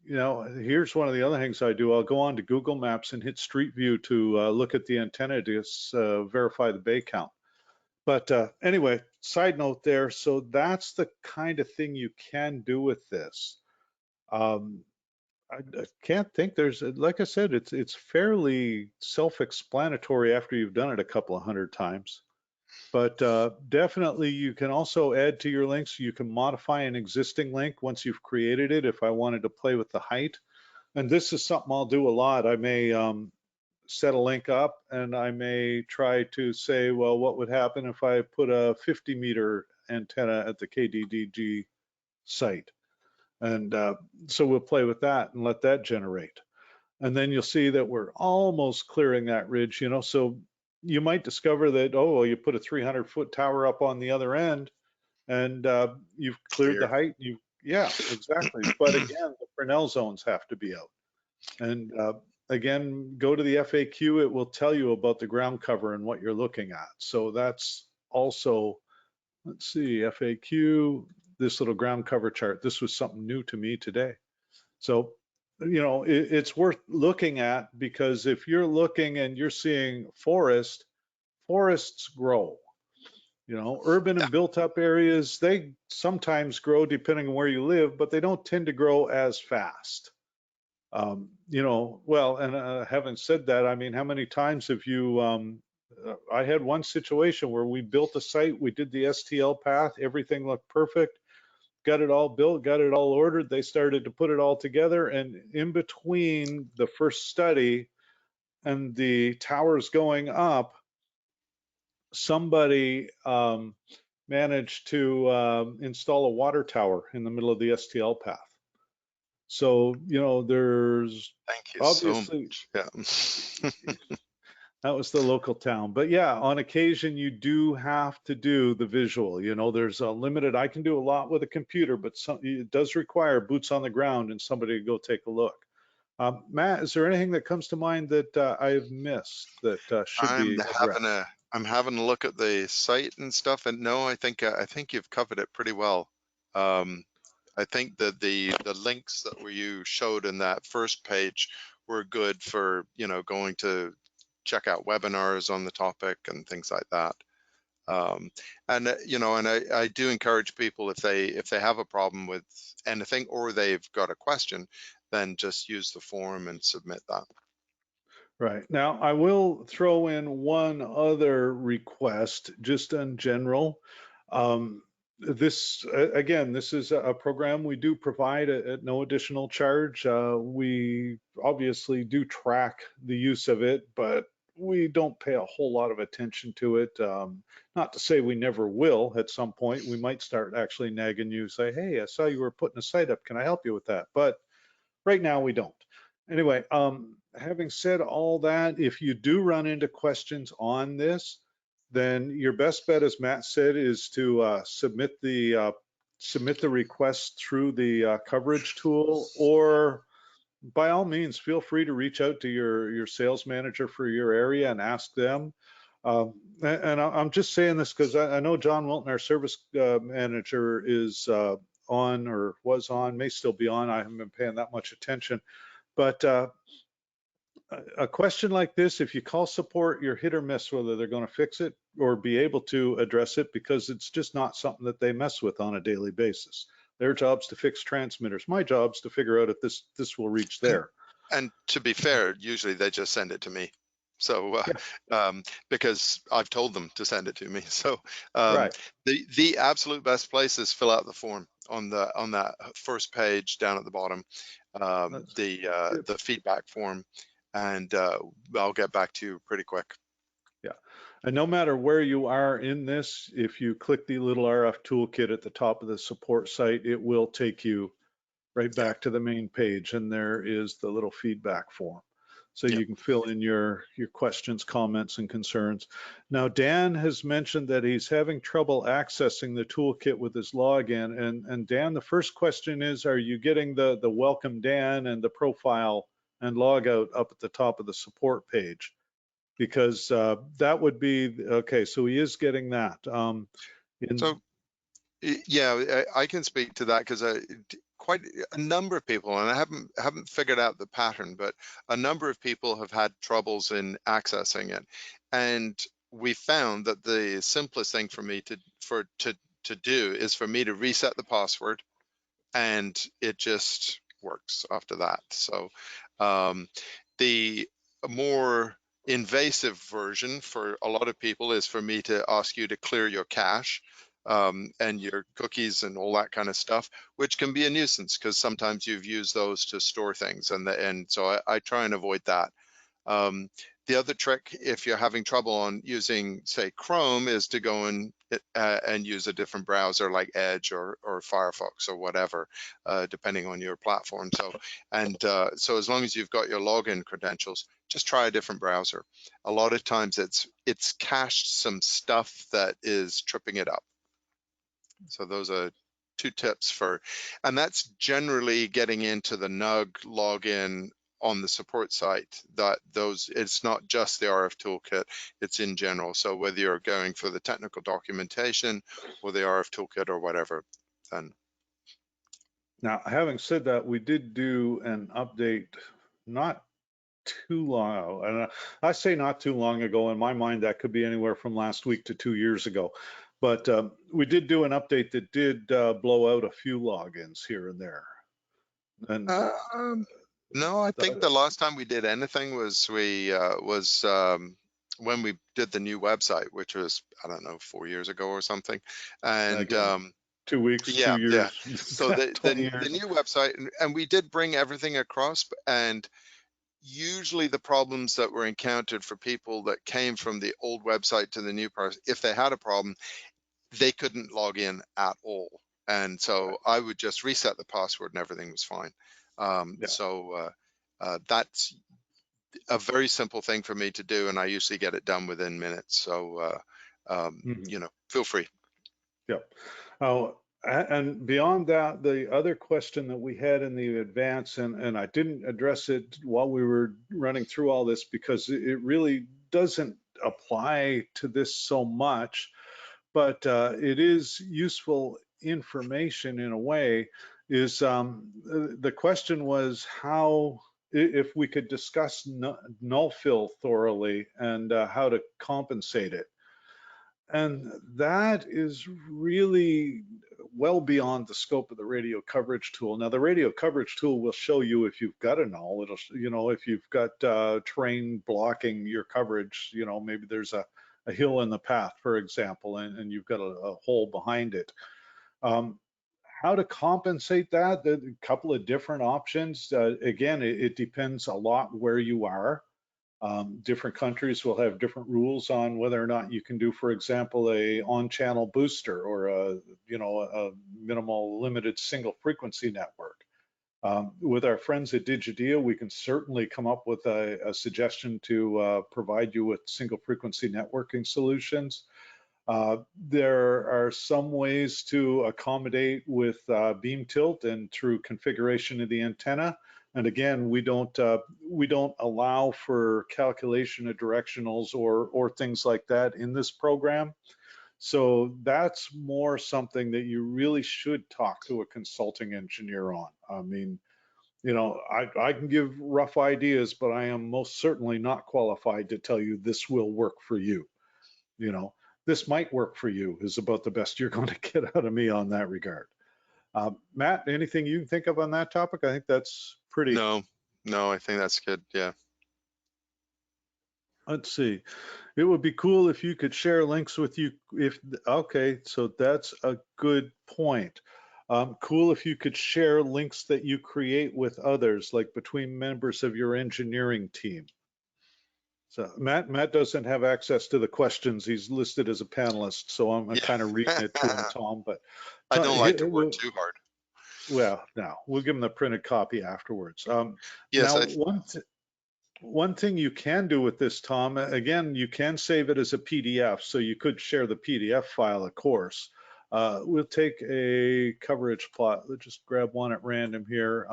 you know, here's one of the other things I do. I'll go on to Google Maps and hit Street View to look at the antenna to verify the bay count. But anyway, side note there. So that's the kind of thing you can do with this. I can't think there's, like I said, it's fairly self-explanatory after you've done it a couple of hundred times. But definitely you can also add to your links. You can modify an existing link once you've created it if I wanted to play with the height. And this is something I'll do a lot. I may set a link up and I may try to say, well, what would happen if I put a 50-meter antenna at the KDDG site? And so we'll play with that and let that generate. And then you'll see that we're almost clearing that ridge, you know, so you might discover that, oh, well, you put a 300-foot tower up on the other end and you've cleared the height. Yeah, exactly. But again, the Fresnel zones have to be out. And again, go to the FAQ, it will tell you about the ground cover and what you're looking at. So that's also, let's see, FAQ, this little ground cover chart. This was something new to me today. So, you know, it's worth looking at, because if you're looking and you're seeing forests grow. You know, urban and built up areas, they sometimes grow depending on where you live, but they don't tend to grow as fast. You know, well, and having said that, I mean, how many times have you, I had one situation where we built a site, we did the STL path, everything looked perfect, got it all built, got it all ordered. They started to put it all together. And in between the first study and the towers going up, somebody managed to install a water tower in the middle of the STL path. So, you know, there's Thank you obviously, so much. Yeah. that was the local town. But yeah, on occasion, you do have to do the visual. You know, there's a limited, I can do a lot with a computer, but it does require boots on the ground and somebody to go take a look. Matt, is there anything that comes to mind that I've missed that should be addressed? I'm having a look at the site and stuff, and no, I think you've covered it pretty well. I think that the links that you showed in that first page were good for, you know, going to check out webinars on the topic and things like that. And you know, and I do encourage people, if they have a problem with anything or they've got a question, then just use the forum and submit that. Right. Now, I will throw in one other request, just in general. This, again, this is a program we do provide at no additional charge. We obviously do track the use of it, but we don't pay a whole lot of attention to it. Not to say we never will. At some point, we might start actually nagging you, say, hey, I saw you were putting a site up. Can I help you with that? But right now we don't. Anyway, having said all that, if you do run into questions on this, then your best bet, as Matt said, is to submit the request through the coverage tool, or by all means, feel free to reach out to your sales manager for your area and ask them. And I'm just saying this because I know John Wilton, our service manager, is on or was on, may still be on. I haven't been paying that much attention. But a question like this, if you call support, you're hit or miss whether they're going to fix it or be able to address it, because it's just not something that they mess with on a daily basis. Their job's to fix transmitters. My job's to figure out if this will reach there. And to be fair, usually they just send it to me. So because I've told them to send it to me. So Right. the absolute best place is fill out the form on that first page down at the bottom, the feedback form, and I'll get back to you pretty quick. Yeah, and no matter where you are in this, if you click the little RF toolkit at the top of the support site, it will take you right back to the main page, and there is the little feedback form. So you can fill in your questions, comments, and concerns. Now, Dan has mentioned that he's having trouble accessing the toolkit with his login. And Dan, the first question is, are you getting the welcome Dan and the profile and logout up at the top of the support page? Because that would be, okay, so he is getting that. So, yeah, I can speak to that because quite a number of people, and I haven't figured out the pattern, but a number of people have had troubles in accessing it. And we found that the simplest thing for me to do is for me to reset the password, and it just works after that. So the more invasive version for a lot of people is for me to ask you to clear your cache and your cookies and all that kind of stuff, which can be a nuisance because sometimes you've used those to store things, and so I try and avoid that. The other trick, if you're having trouble on using, say, Chrome, is to go and use a different browser like Edge or Firefox or whatever, depending on your platform. So as long as you've got your login credentials, just try a different browser. A lot of times it's cached some stuff that is tripping it up. So those are two tips and that's generally getting into the NUG login on the support site. It's not just the RF toolkit, it's in general. So whether you're going for the technical documentation or the RF toolkit or whatever, then. Now, having said that, we did do an update not too long, and I say not too long ago. In my mind, that could be anywhere from last week to 2 years ago. But we did do an update that did blow out a few logins here and there. And no, I think the last time we did anything was when we did the new website, which was, I don't know, 4 years ago or something. And 2 weeks, yeah, 2 years. Yeah. So the new website, and we did bring everything across, and usually the problems that were encountered for people that came from the old website to the new part, if they had a problem, they couldn't log in at all. And so I would just reset the password and everything was fine. So that's a very simple thing for me to do, and I usually get it done within minutes. So, you know, feel free. Yep. And beyond that, the other question that we had in the advance, and I didn't address it while we were running through all this because it really doesn't apply to this so much, but it is useful information in a way, is the question was how, if we could discuss null fill thoroughly and how to compensate it. And that is really well beyond the scope of the radio coverage tool. Now, the radio coverage tool will show you if you've got a null. It'll, you know, if you've got terrain blocking your coverage, you know, maybe there's a hill in the path, for example, and you've got a hole behind it. How to compensate that? There are a couple of different options. Again, it depends a lot where you are. Different countries will have different rules on whether or not you can do, for example, a on-channel booster or a minimal limited single frequency network. With our friends at Digidea, we can certainly come up with a suggestion to provide you with single frequency networking solutions. There are some ways to accommodate with beam tilt and through configuration of the antenna. And again, we don't allow for calculation of directionals or things like that in this program. So that's more something that you really should talk to a consulting engineer on. I mean, you know, I can give rough ideas, but I am most certainly not qualified to tell you this will work for you. You know, this might work for you is about the best you're going to get out of me on that regard. Matt, anything you can think of on that topic? I think that's pretty. No, I think that's good. Yeah. Let's see. It would be cool if you could share links with you. Okay, so that's a good point. Cool if you could share links that you create with others, like between members of your engineering team. So Matt doesn't have access to the questions. He's listed as a panelist, so I'm Yeah. kind of reading it to him, Tom. But I don't like to work too hard. well, no, we'll give him the printed copy afterwards. Yes, Now, one thing you can do with this, Tom, again, you can save it as a PDF, so you could share the PDF file, of course. We'll take a coverage plot. Let's just grab one at random here.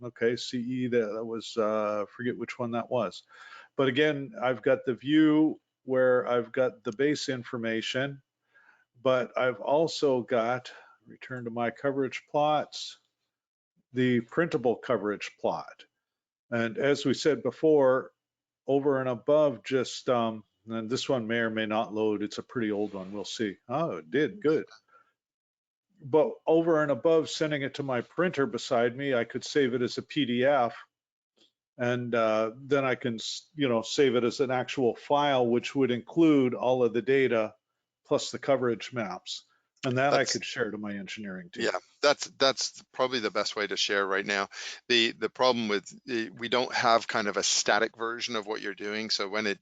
Okay, CE, that was, forget which one that was. But again, I've got the view where I've got the base information, but I've also got, return to my coverage plots, the printable coverage plot. And as we said before, over and above just, and this one may or may not load. It's a pretty old one. We'll see. Oh, it did. Good. But over and above sending it to my printer beside me, I could save it as a PDF. And then I can, you know, save it as an actual file, which would include all of the data plus the coverage maps. And that I could share to my engineering team. Yeah, that's probably the best way to share right now. The problem with we don't have kind of a static version of what you're doing. So when it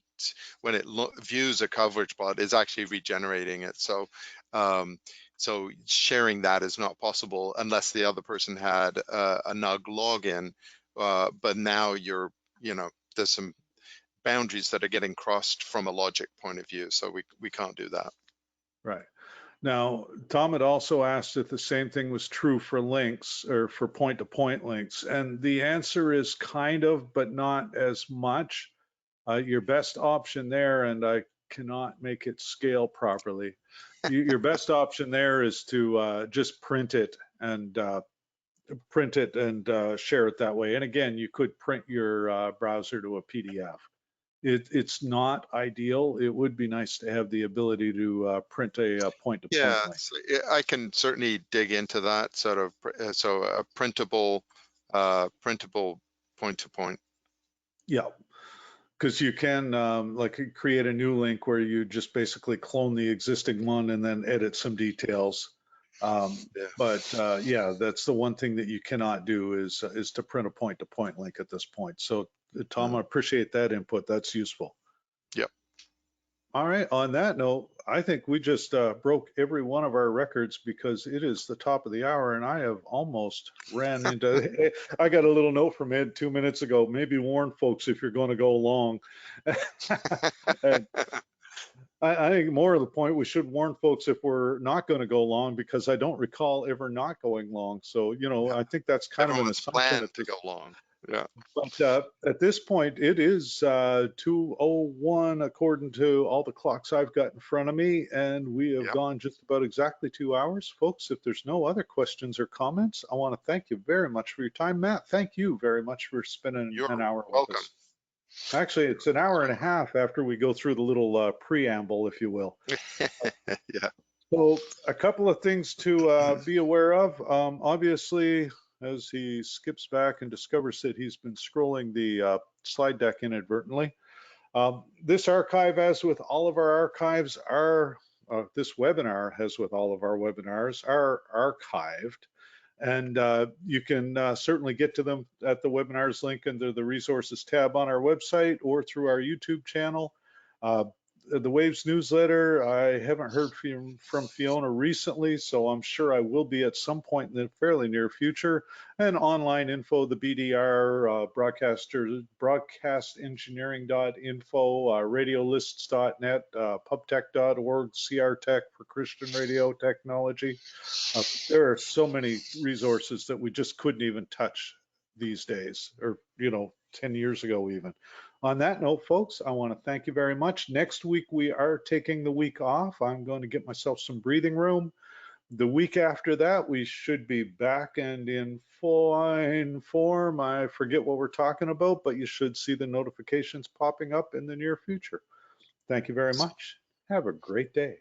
views a coverage plot, it's actually regenerating it. So so sharing that is not possible unless the other person had a NUG login. But now you know, there's some boundaries that are getting crossed from a logic point of view. So we can't do that. Right. Now, Tom had also asked if the same thing was true for links or for point-to-point links. And the answer is kind of, but not as much. Your best option there, and I cannot make it scale properly. Your best option there is to just print it and share it that way. And again, you could print your browser to a PDF. It's not ideal. It would be nice to have the ability to print a point-to-point Yeah, link. so I can certainly dig into that sort of. So a printable point-to-point. Yeah, because you can like create a new link where you just basically clone the existing one and then edit some details. Yeah. But yeah, that's the one thing that you cannot do is to print a point-to-point link at this point. So Tom, I appreciate that input. That's useful. Yep. All right. On that note, I think we just broke every one of our records because it is the top of the hour and I have almost ran into, I got a little note from Ed 2 minutes ago, maybe warn folks if you're going to go long. And I think more of the point, we should warn folks if we're not going to go long because I don't recall ever not going long. So, you know, I think that's kind of an assumption to go long. Yeah. But at this point, it is 2:01 according to all the clocks I've got in front of me, and we have gone just about exactly 2 hours. Folks, if there's no other questions or comments, I want to thank you very much for your time. Matt, thank you very much for spending an hour with us. Actually, it's an hour and a half after we go through the little preamble, if you will. Yeah. So a couple of things to be aware of. Obviously, as he skips back and discovers that he's been scrolling the slide deck inadvertently. This archive, as with all of our archives, this webinar, as with all of our webinars, are archived. And you can certainly get to them at the webinars link under the resources tab on our website or through our YouTube channel. The Waves newsletter, I haven't heard from Fiona recently, so I'm sure I will be at some point in the fairly near future. And online info, the BDR, broadcastengineering.info, radiolists.net, pubtech.org, CRTech for Christian radio technology. There are so many resources that we just couldn't even touch these days, or 10 years ago even. On that note, folks, I want to thank you very much. Next week we are taking the week off. I'm going to get myself some breathing room. The week after that, we should be back and in fine form. I forget what we're talking about, but you should see the notifications popping up in the near future. Thank you very much. Have a great day.